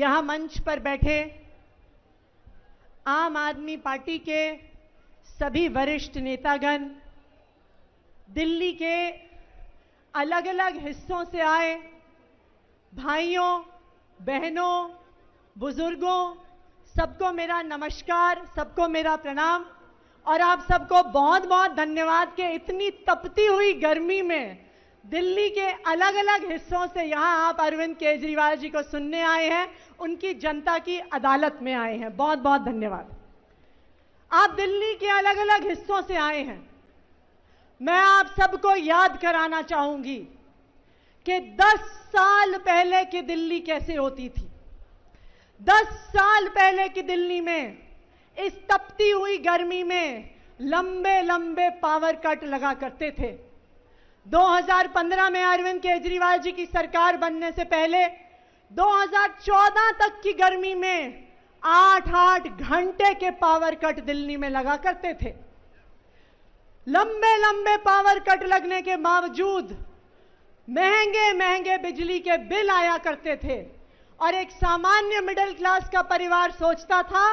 यहां मंच पर बैठे आम आदमी पार्टी के सभी वरिष्ठ नेतागण, दिल्ली के अलग अलग हिस्सों से आए भाइयों, बहनों, बुजुर्गों, सबको मेरा नमस्कार, सबको मेरा प्रणाम। और आप सबको बहुत बहुत धन्यवाद कि इतनी तपती हुई गर्मी में दिल्ली के अलग अलग हिस्सों से यहां आप अरविंद केजरीवाल जी को सुनने आए हैं, उनकी जनता की अदालत में आए हैं। बहुत बहुत धन्यवाद। आप दिल्ली के अलग अलग हिस्सों से आए हैं। मैं आप सबको याद कराना चाहूंगी कि 10 साल पहले की दिल्ली कैसे होती थी। 10 साल पहले की दिल्ली में इस तपती हुई गर्मी में लंबे लंबे पावर कट लगा करते थे। 2015 में अरविंद केजरीवाल जी की सरकार बनने से पहले 2014 तक की गर्मी में 8-8 घंटे के पावर कट दिल्ली में लगा करते थे। लंबे लंबे पावर कट लगने के बावजूद महंगे महंगे बिजली के बिल आया करते थे और एक सामान्य मिडिल क्लास का परिवार सोचता था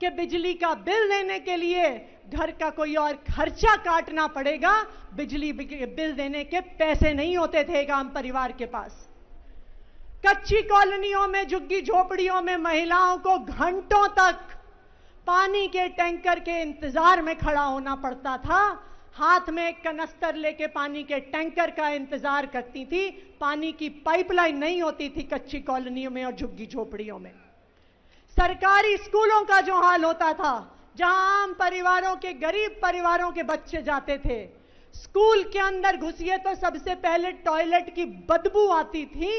कि बिजली का बिल देने के लिए घर का कोई और खर्चा काटना पड़ेगा, बिजली बिल देने के पैसे नहीं होते थे एक आम परिवार के पास। कच्ची कॉलोनियों में, झुग्गी झोपड़ियों में महिलाओं को घंटों तक पानी के टैंकर के इंतजार में खड़ा होना पड़ता था। हाथ में एक कनस्तर लेके पानी के टैंकर का इंतजार करती थी। पानी की पाइपलाइन नहीं होती थी कच्ची कॉलोनियों में और झुग्गी झोपड़ियों में। सरकारी स्कूलों का जो हाल होता था, जहां आम परिवारों के, गरीब परिवारों के बच्चे जाते थे, स्कूल के अंदर घुसिए तो सबसे पहले टॉयलेट की बदबू आती थी।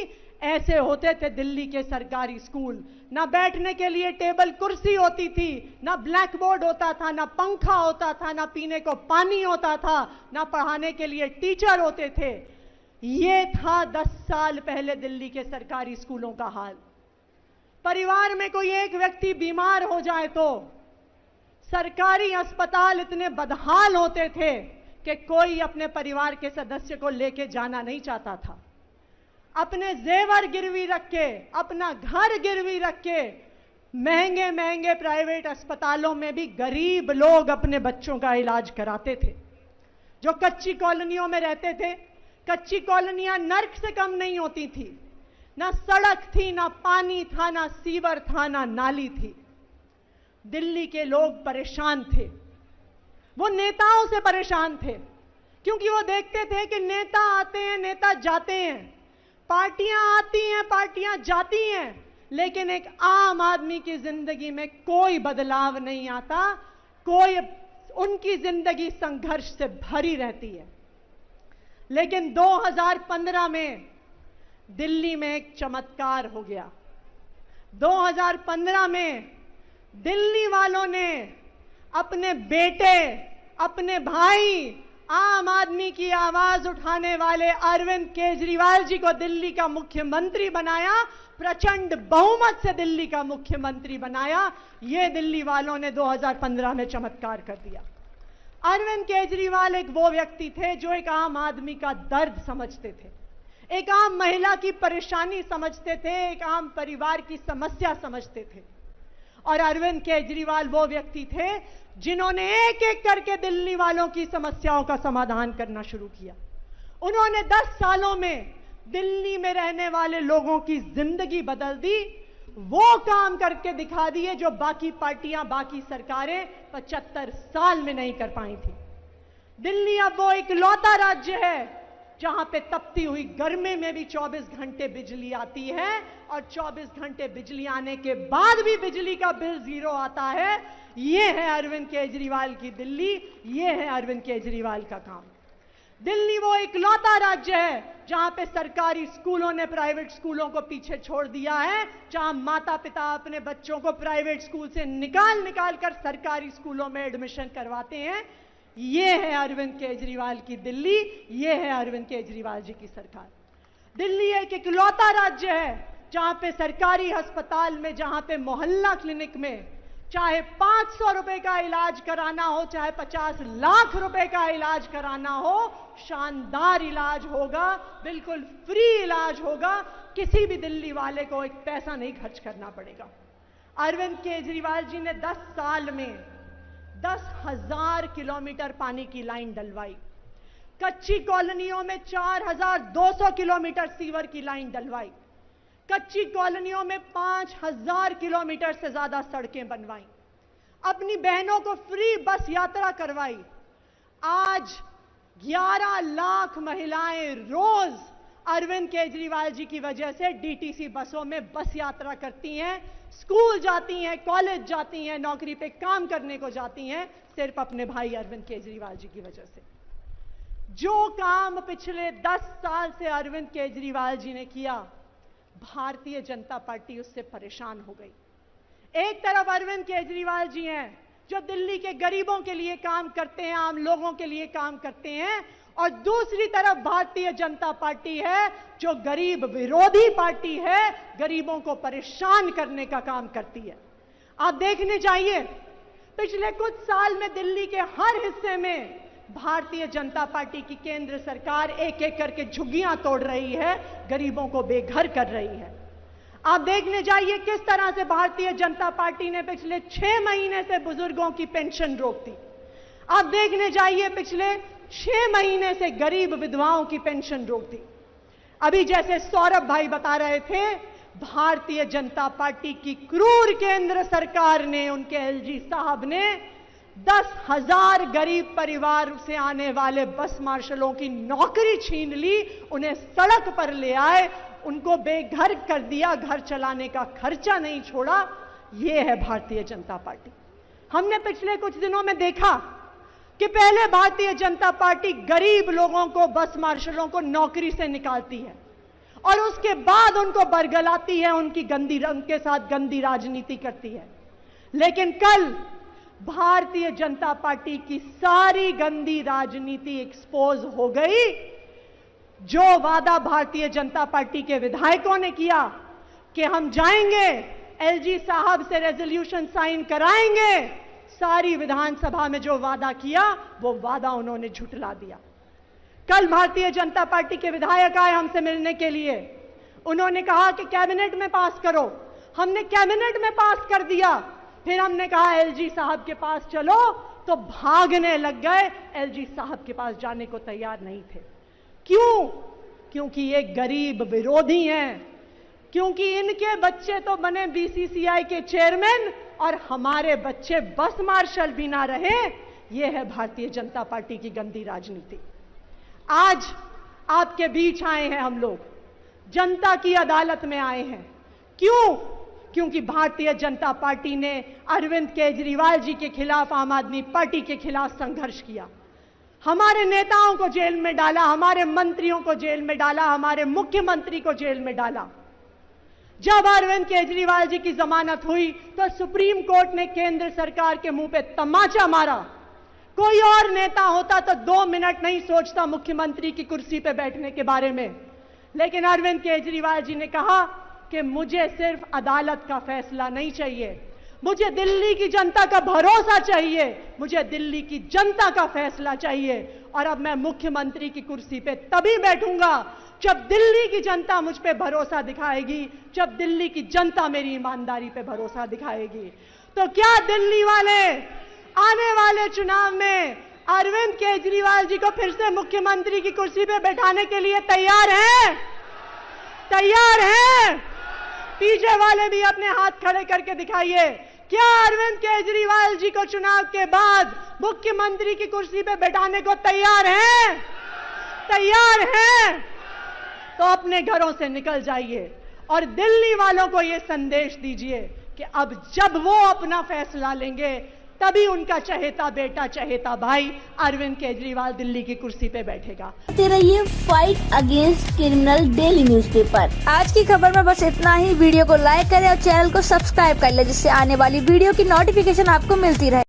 ऐसे होते थे दिल्ली के सरकारी स्कूल। ना बैठने के लिए टेबल कुर्सी होती थी, ना ब्लैक बोर्ड होता था, ना पंखा होता था, ना पीने को पानी होता था, ना पढ़ाने के लिए टीचर होते थे। ये था 10 साल पहले दिल्ली के सरकारी स्कूलों का हाल। परिवार में कोई एक व्यक्ति बीमार हो जाए तो सरकारी अस्पताल इतने बदहाल होते थे कि कोई अपने परिवार के सदस्य को लेके जाना नहीं चाहता था। अपने जेवर गिरवी रख के, अपना घर गिरवी रख के महंगे महंगे प्राइवेट अस्पतालों में भी गरीब लोग अपने बच्चों का इलाज कराते थे। जो कच्ची कॉलोनियों में रहते थे, कच्ची कॉलोनियां नर्क से कम नहीं होती थी। ना सड़क थी, ना पानी था, ना सीवर था, ना नाली थी। दिल्ली के लोग परेशान थे। वो नेताओं से परेशान थे, क्योंकि वो देखते थे कि नेता आते हैं, नेता जाते हैं, पार्टियां आती हैं, पार्टियां जाती हैं, लेकिन एक आम आदमी की जिंदगी में कोई बदलाव नहीं आता। उनकी जिंदगी संघर्ष से भरी रहती है। लेकिन 2015 में दिल्ली में एक चमत्कार हो गया। 2015 में दिल्ली वालों ने अपने बेटे, अपने भाई, आम आदमी की आवाज उठाने वाले अरविंद केजरीवाल जी को दिल्ली का मुख्यमंत्री बनाया। प्रचंड बहुमत से दिल्ली का मुख्यमंत्री बनाया। ये दिल्ली वालों ने 2015 में चमत्कार कर दिया। अरविंद केजरीवाल एक वो व्यक्ति थे जो एक आम आदमी का दर्द समझते थे, एक आम महिला की परेशानी समझते थे, एक आम परिवार की समस्या समझते थे। और अरविंद केजरीवाल वो व्यक्ति थे जिन्होंने एक एक करके दिल्ली वालों की समस्याओं का समाधान करना शुरू किया। उन्होंने 10 सालों में दिल्ली में रहने वाले लोगों की जिंदगी बदल दी। वो काम करके दिखा दिए जो बाकी पार्टियां, बाकी सरकारें 75 साल में नहीं कर पाई थी। दिल्ली अब वो इकलौता राज्य है जहां पे तपती हुई गर्मी में भी 24 घंटे बिजली आती है और 24 घंटे बिजली आने के बाद भी बिजली का बिल 0 आता है। ये है अरविंद केजरीवाल की दिल्ली, ये है अरविंद केजरीवाल का काम। दिल्ली वो इकलौता राज्य है जहां पे सरकारी स्कूलों ने प्राइवेट स्कूलों को पीछे छोड़ दिया है, जहां माता पिता अपने बच्चों को प्राइवेट स्कूल से निकाल निकाल कर सरकारी स्कूलों में एडमिशन करवाते हैं। ये है अरविंद केजरीवाल की दिल्ली, ये है अरविंद केजरीवाल जी की सरकार। दिल्ली एक इकलौता राज्य है जहां पे सरकारी अस्पताल में, जहां पे मोहल्ला क्लिनिक में चाहे 500 रुपए का इलाज कराना हो, चाहे 50 लाख रुपए का इलाज कराना हो, शानदार इलाज होगा, बिल्कुल फ्री इलाज होगा। किसी भी दिल्ली वाले को एक पैसा नहीं खर्च करना पड़ेगा। अरविंद केजरीवाल जी ने 10 साल में 10,000 किलोमीटर पानी की लाइन डलवाई। कच्ची कॉलोनियों में 4,200 किलोमीटर सीवर की लाइन डलवाई। कच्ची कॉलोनियों में 5,000 किलोमीटर से ज्यादा सड़कें बनवाई। अपनी बहनों को फ्री बस यात्रा करवाई। आज 11 लाख महिलाएं रोज अरविंद केजरीवाल जी की वजह से डीटीसी बसों में बस यात्रा करती हैं, स्कूल जाती हैं, कॉलेज जाती हैं, नौकरी पे काम करने को जाती हैं, सिर्फ अपने भाई अरविंद केजरीवाल जी की वजह से। जो काम पिछले 10 साल से अरविंद केजरीवाल जी ने किया, भारतीय जनता पार्टी उससे परेशान हो गई। एक तरफ अरविंद केजरीवाल जी हैं जो दिल्ली के गरीबों के लिए काम करते हैं, आम लोगों के लिए काम करते हैं, और दूसरी तरफ भारतीय जनता पार्टी है जो गरीब विरोधी पार्टी है, गरीबों को परेशान करने का काम करती है। आप देखने जाइए, पिछले कुछ साल में दिल्ली के हर हिस्से में भारतीय जनता पार्टी की केंद्र सरकार एक एक करके झुग्गियां तोड़ रही है, गरीबों को बेघर कर रही है। आप देखने जाइए किस तरह से भारतीय जनता पार्टी ने पिछले 6 महीने से बुजुर्गों की पेंशन रोक दी। आप देखने जाइए पिछले 6 महीने से गरीब विधवाओं की पेंशन रोक दी। अभी जैसे सौरभ भाई बता रहे थे, भारतीय जनता पार्टी की क्रूर केंद्र सरकार ने, उनके एलजी साहब ने 10,000 गरीब परिवार से आने वाले बस मार्शलों की नौकरी छीन ली, उन्हें सड़क पर ले आए, उनको बेघर कर दिया, घर चलाने का खर्चा नहीं छोड़ा। यह है भारतीय जनता पार्टी। हमने पिछले कुछ दिनों में देखा कि पहले भारतीय जनता पार्टी गरीब लोगों को, बस मार्शलों को नौकरी से निकालती है और उसके बाद उनको बरगलाती है, उनके साथ गंदी राजनीति करती है। लेकिन कल भारतीय जनता पार्टी की सारी गंदी राजनीति एक्सपोज हो गई। जो वादा भारतीय जनता पार्टी के विधायकों ने किया कि हम जाएंगे, एलजी साहब से रेजोल्यूशन साइन कराएंगे, सारी विधानसभा में जो वादा किया वो वादा उन्होंने झुठला दिया। कल भारतीय जनता पार्टी के विधायक आए हमसे मिलने के लिए, उन्होंने कहा कि कैबिनेट में पास करो। हमने कैबिनेट में पास कर दिया, फिर हमने कहा एलजी साहब के पास चलो, तो भागने लग गए, एलजी साहब के पास जाने को तैयार नहीं थे। क्यों? क्योंकि ये गरीब विरोधी हैं, क्योंकि इनके बच्चे तो बने बीसीसीआई के चेयरमैन और हमारे बच्चे बस मार्शल भी ना रहे। यह है भारतीय जनता पार्टी की गंदी राजनीति। आज आपके बीच आए हैं हम लोग, जनता की अदालत में आए हैं। क्यों? क्योंकि भारतीय जनता पार्टी ने अरविंद केजरीवाल जी के खिलाफ, आम आदमी पार्टी के खिलाफ संघर्ष किया। हमारे नेताओं को जेल में डाला, हमारे मंत्रियों को जेल में डाला, हमारे मुख्यमंत्री को जेल में डाला। जब अरविंद केजरीवाल जी की जमानत हुई तो सुप्रीम कोर्ट ने केंद्र सरकार के मुंह पे तमाचा मारा। कोई और नेता होता तो 2 मिनट नहीं सोचता मुख्यमंत्री की कुर्सी पे बैठने के बारे में, लेकिन अरविंद केजरीवाल जी ने कहा कि मुझे सिर्फ अदालत का फैसला नहीं चाहिए, मुझे दिल्ली की जनता का भरोसा चाहिए, मुझे दिल्ली की जनता का फैसला चाहिए। और अब मैं मुख्यमंत्री की कुर्सी पे तभी बैठूंगा जब दिल्ली की जनता मुझ पे भरोसा दिखाएगी, जब दिल्ली की जनता मेरी ईमानदारी पे भरोसा दिखाएगी। तो क्या दिल्ली वाले आने वाले चुनाव में अरविंद केजरीवाल जी को फिर से मुख्यमंत्री की कुर्सी पे बैठाने के लिए तैयार हैं? तैयार हैं? पीछे वाले भी अपने हाथ खड़े करके दिखाइए। क्या अरविंद केजरीवाल जी को चुनाव के बाद मुख्यमंत्री की कुर्सी पे बैठाने को तैयार हैं? तैयार हैं? तो अपने घरों से निकल जाइए और दिल्ली वालों को यह संदेश दीजिए कि अब जब वो अपना फैसला लेंगे तभी उनका चहेता बेटा, चहेता भाई अरविंद केजरीवाल दिल्ली की कुर्सी पे बैठेगा। रहिए fight against criminal daily newspaper. आज की खबर में बस इतना ही। वीडियो को लाइक करें और चैनल को सब्सक्राइब कर ले, जिससे आने वाली वीडियो की नोटिफिकेशन आपको मिलती रहे।